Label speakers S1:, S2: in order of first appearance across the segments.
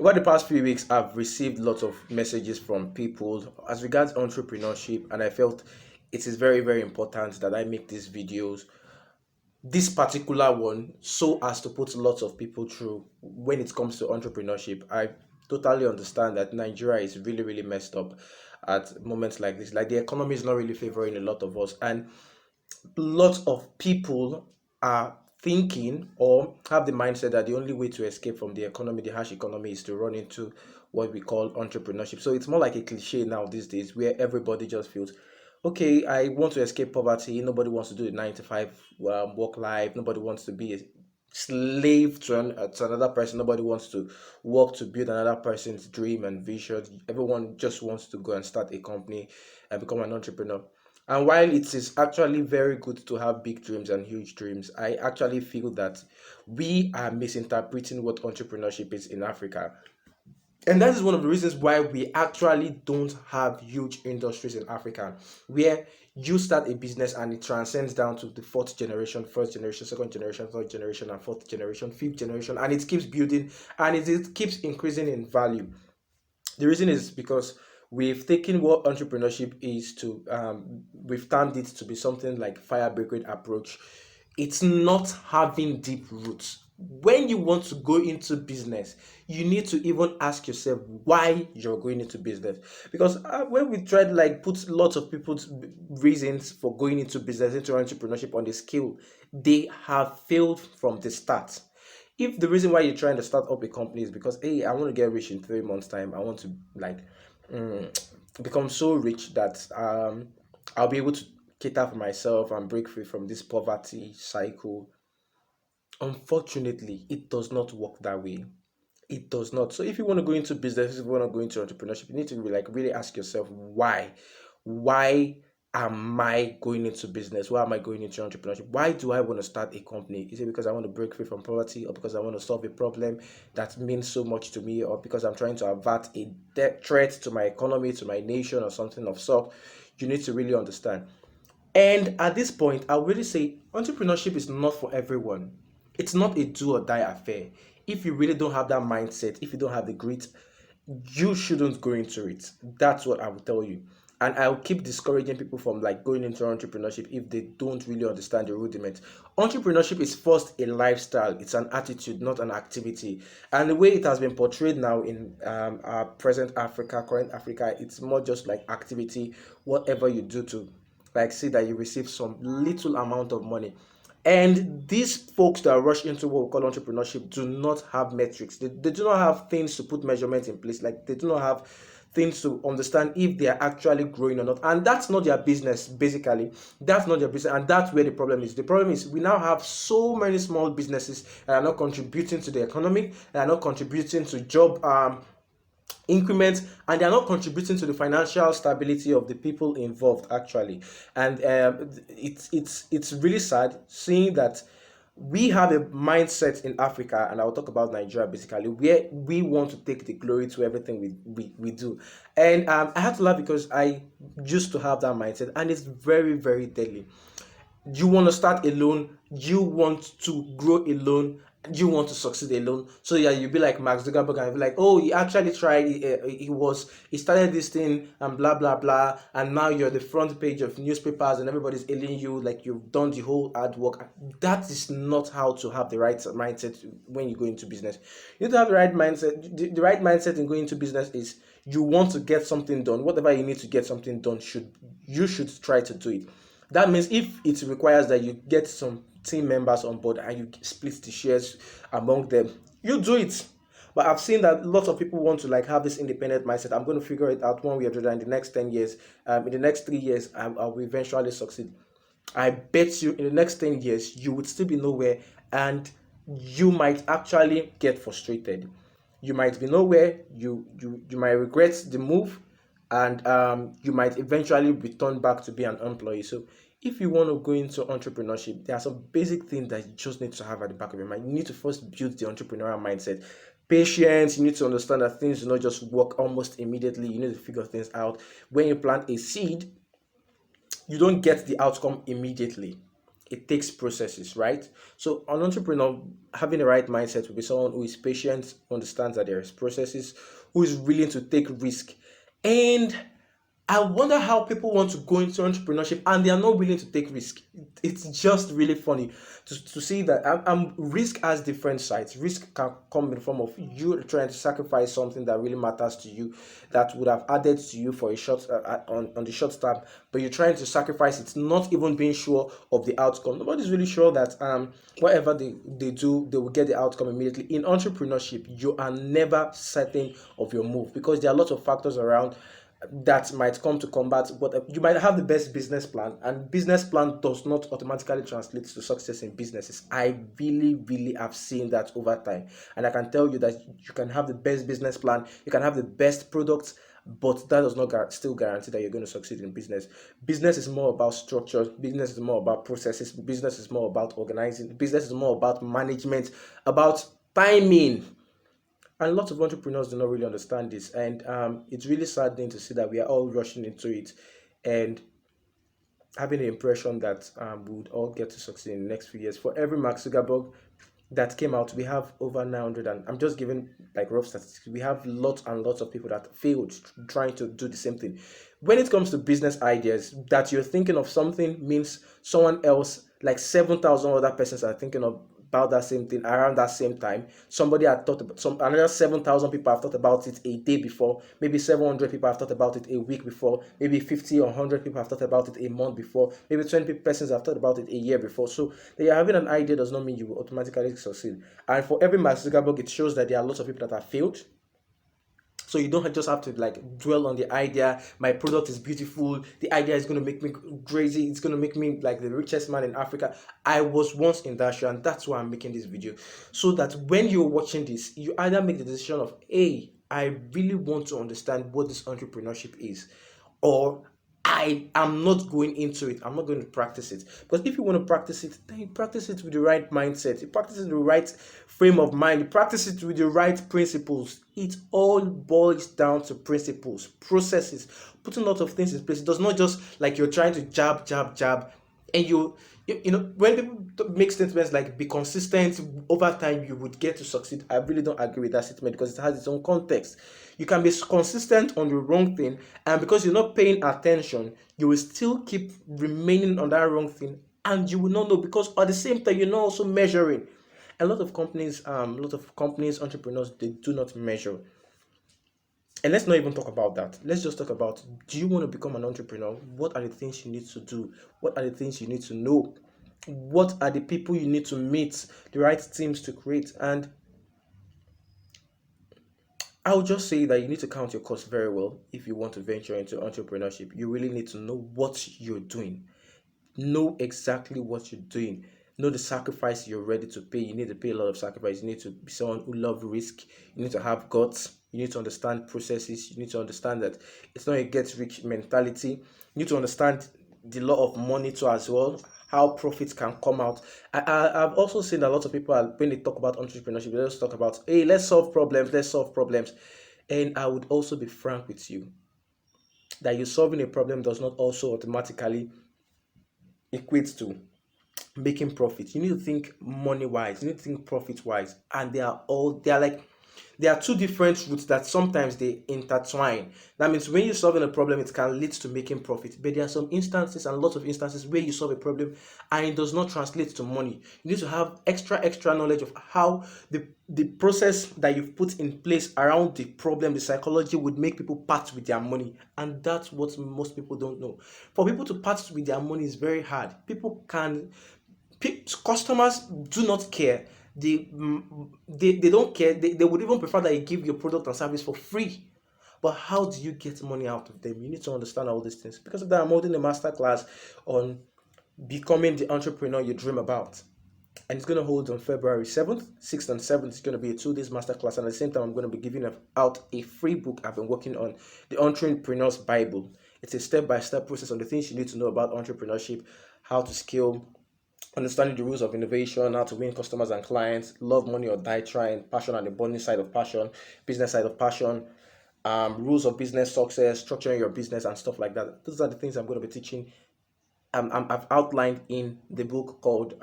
S1: Over the past few weeks, I've received lots of messages from people as regards entrepreneurship, and I felt it is very, very important that I make these videos, this particular one, so as to put lots of people through when it comes to entrepreneurship. I totally understand that Nigeria is really, really messed up at moments like this. Like the economy is not really favoring a lot of us, and lots of people are thinking or have the mindset that the only way to escape from the economy, the harsh economy, is to run into what we call entrepreneurship. So it's more like a cliche now these days where everybody just feels, okay, I want to escape poverty. Nobody wants to do the 9 to 5 work life. Nobody wants to be a slave to another person. Nobody wants to work to build another person's dream and vision. Everyone just wants to go and start a company and become an entrepreneur. And while it is actually very good to have big dreams and huge dreams, I actually feel that we are misinterpreting what entrepreneurship is in Africa. And that is one of the reasons why we actually don't have huge industries in Africa, where you start a business and it transcends down to the fourth generation, first generation, second generation, third generation, and fourth generation, fifth generation, and it keeps building and it keeps increasing in value. The reason is because we've taken what entrepreneurship is to we've termed it to be something like fire brigade approach. It's not having deep roots. When you want to go into business, you need to even ask yourself why you're going into business. Because when we tried like put lots of people's reasons for going into business, into entrepreneurship on the scale, they have failed from the start. If the reason why you're trying to start up a company is because, hey, I want to get rich in 3 months time, I want to like become so rich that I'll be able to cater for myself and break free from this poverty cycle. Unfortunately, it does not work that way. It does not. So if you want to go into business, if you want to go into entrepreneurship, you need to like really ask yourself why. Why am I going into business? Why am I going into entrepreneurship? Why do I want to start a company? Is it because I want to break free from poverty, or because I want to solve a problem that means so much to me, or because I'm trying to avert a threat to my economy, to my nation, or something of sort? You need to really understand. And at this point, I will really say entrepreneurship is not for everyone. It's not a do or die affair. If you really don't have that mindset, if you don't have the grit, you shouldn't go into it. That's what I will tell you. And I'll keep discouraging people from like going into entrepreneurship if they don't really understand the rudiments. Entrepreneurship is first a lifestyle, it's an attitude, not an activity. And the way it has been portrayed now in our present Africa, current Africa, it's more just like activity, whatever you do to like see that you receive some little amount of money. And these folks that rush into what we call entrepreneurship do not have metrics. They do not have things to put measurements in place. Like they do not have things to understand if they are actually growing or not. And that's not their business, basically. That's not their business. And that's where the problem is. The problem is we now have so many small businesses that are not contributing to the economy, that are not contributing to job increments, and they are not contributing to the financial stability of the people involved actually. And it's really sad seeing that we have a mindset in Africa, and I'll talk about Nigeria basically, where we want to take the glory to everything we do. And I have to laugh because I used to have that mindset, and it's very, very deadly. You want to start alone, you want to grow alone, you want to succeed alone. So yeah, you'll be like Mark Zuckerberg and be like, oh, he actually tried, he started this thing and blah blah blah, and now you're the front page of newspapers and everybody's hailing you like you've done the whole hard work. That is not how to have the right mindset when you go into business. You need to have the right mindset. The right mindset in going into business is you want to get something done. Whatever you need to get something done, should try to do it. That means if it requires that you get some team members on board and you split the shares among them, you do it. But I've seen that lots of people want to like have this independent mindset. I'm going to figure it out one way or the other in the next 10 years. In the next 3 years, I will eventually succeed. I bet you in the next 10 years, you would still be nowhere, and you might actually get frustrated. You might be nowhere, you might regret the move, and you might eventually return back to be an employee. So if you want to go into entrepreneurship, there are some basic things that you just need to have at the back of your mind. You need to first build the entrepreneurial mindset. Patience, you need to understand that things do not just work almost immediately. You need to figure things out. When you plant a seed, you don't get the outcome immediately. it takes processes, right? So an entrepreneur having the right mindset will be someone who is patient, understands that there is processes, who is willing to take risk. And I wonder how people want to go into entrepreneurship and they are not willing to take risk. It's just really funny to see that risk has different sides. Risk can come in the form of you trying to sacrifice something that really matters to you, that would have added to you for a short on the short term, but you're trying to sacrifice it, not even being sure of the outcome. Nobody's really sure that whatever they do, they will get the outcome immediately. In entrepreneurship, you are never certain of your move because there are lots of factors around that might come to combat. But you might have the best business plan, and business plan does not automatically translate to success in businesses. I really have seen that over time, and I can tell you that you can have the best business plan, you can have the best products, but that does not still guarantee that you're going to succeed in business. Business is more about structure, business is more about processes, business is more about organizing, business is more about management, about timing. And lots of entrepreneurs do not really understand this, and it's really saddening to see that we are all rushing into it and having the impression that we would all get to succeed in the next few years. For every Mark Zuckerberg that came out, we have over 900, and I'm just giving like rough statistics. We have lots and lots of people that failed trying to do the same thing. When it comes to business ideas, that you're thinking of something means someone else, like 7,000 other persons, are thinking of about that same thing around that same time. Somebody had thought about another 7,000 people have thought about it a day before. Maybe 700 people have thought about it a week before. Maybe 50 or 100 people have thought about it a month before. Maybe 20 persons have thought about it a year before. So that you're having an idea does not mean you will automatically succeed. And for every Mark Zuckerberg, it shows that there are lots of people that have failed. So you don't just have to like dwell on the idea. My product is beautiful. The idea is going to make me crazy. It's going to make me like the richest man in Africa. I was once in that show, and that's why I'm making this video. So that when you're watching this, you either make the decision of, hey, I really want to understand what this entrepreneurship is, or I am not going into it. I'm not going to practice it. Because if you want to practice it, then you practice it with the right mindset. You practice it with the right frame of mind. You practice it with the right principles. It all boils down to principles, processes, putting lots of things in place. It does not just like you're trying to jab, and you know, when people make statements like be consistent over time, you would get to succeed. I really don't agree with that statement because it has its own context. You can be consistent on the wrong thing, and because you're not paying attention, you will still keep remaining on that wrong thing, and you will not know because at the same time you're not also measuring. A lot of companies, entrepreneurs, they do not measure. And let's not even talk about that. Let's just talk about, do you want to become an entrepreneur? What are the things you need to do? What are the things you need to know? What are the people you need to meet? The right teams to create? And I'll just say that you need to count your costs very well if you want to venture into entrepreneurship. You really need to know what you're doing. Know exactly what you're doing. Know the sacrifice you're ready to pay. You need to pay a lot of sacrifice. You need to be someone who loves risk. You need to have guts. You need to understand processes. You need to understand that it's not a get rich mentality. You need to understand the law of money too as well, how profits can come out. I've also seen a lot of people when they talk about entrepreneurship, they just talk about, hey, let's solve problems. And I would also be frank with you that you solving a problem does not also automatically equate to making profit. You need to think money wise, you need to think profit wise, and they are two different routes that sometimes they intertwine. That means when you're solving a problem, it can lead to making profit, but there are some instances and lots of instances where you solve a problem and it does not translate to money. You need to have extra knowledge of how the process that you've put in place around the problem, the psychology would make people part with their money, and that's what most people don't know. For people to part with their money is very hard. Customers do not care. They don't care. They would even prefer that you give your product and service for free. But how do you get money out of them? You need to understand all these things. Because of that, I'm holding a masterclass on becoming the entrepreneur you dream about. And it's going to hold on February 7th, 6th, and 7th. It's going to be a 2 days masterclass. And at the same time, I'm going to be giving out a free book I've been working on, the Entrepreneur's Bible. It's a step-by-step process on the things you need to know about entrepreneurship, how to scale, understanding the rules of innovation, how to win customers and clients, love money or die trying, passion and the burning side of passion, business side of passion, rules of business success, structuring your business and stuff like that. Those are the things I'm going to be teaching I've outlined in the book called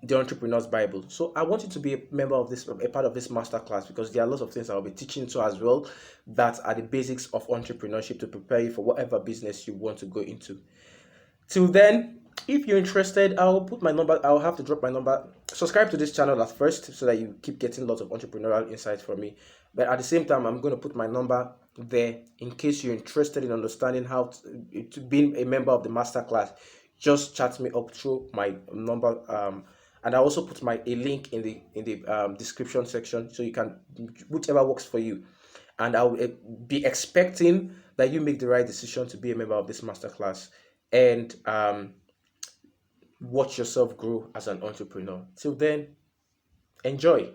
S1: the Entrepreneur's Bible. So I want you to be a member of this, a part of this masterclass, because there are lots of things I'll be teaching to as well that are the basics of entrepreneurship to prepare you for whatever business you want to go into. Till then, if you're interested, I'll put my number. I'll have to drop my number. Subscribe to this channel at first so that you keep getting lots of entrepreneurial insights from me. But at the same time, I'm going to put my number there in case you're interested in understanding how to being a member of the masterclass. Just chat me up through my number. And I also put a link in the description section so you can, whichever works for you. And I'll be expecting that you make the right decision to be a member of this masterclass and watch yourself grow as an entrepreneur. Till then, enjoy.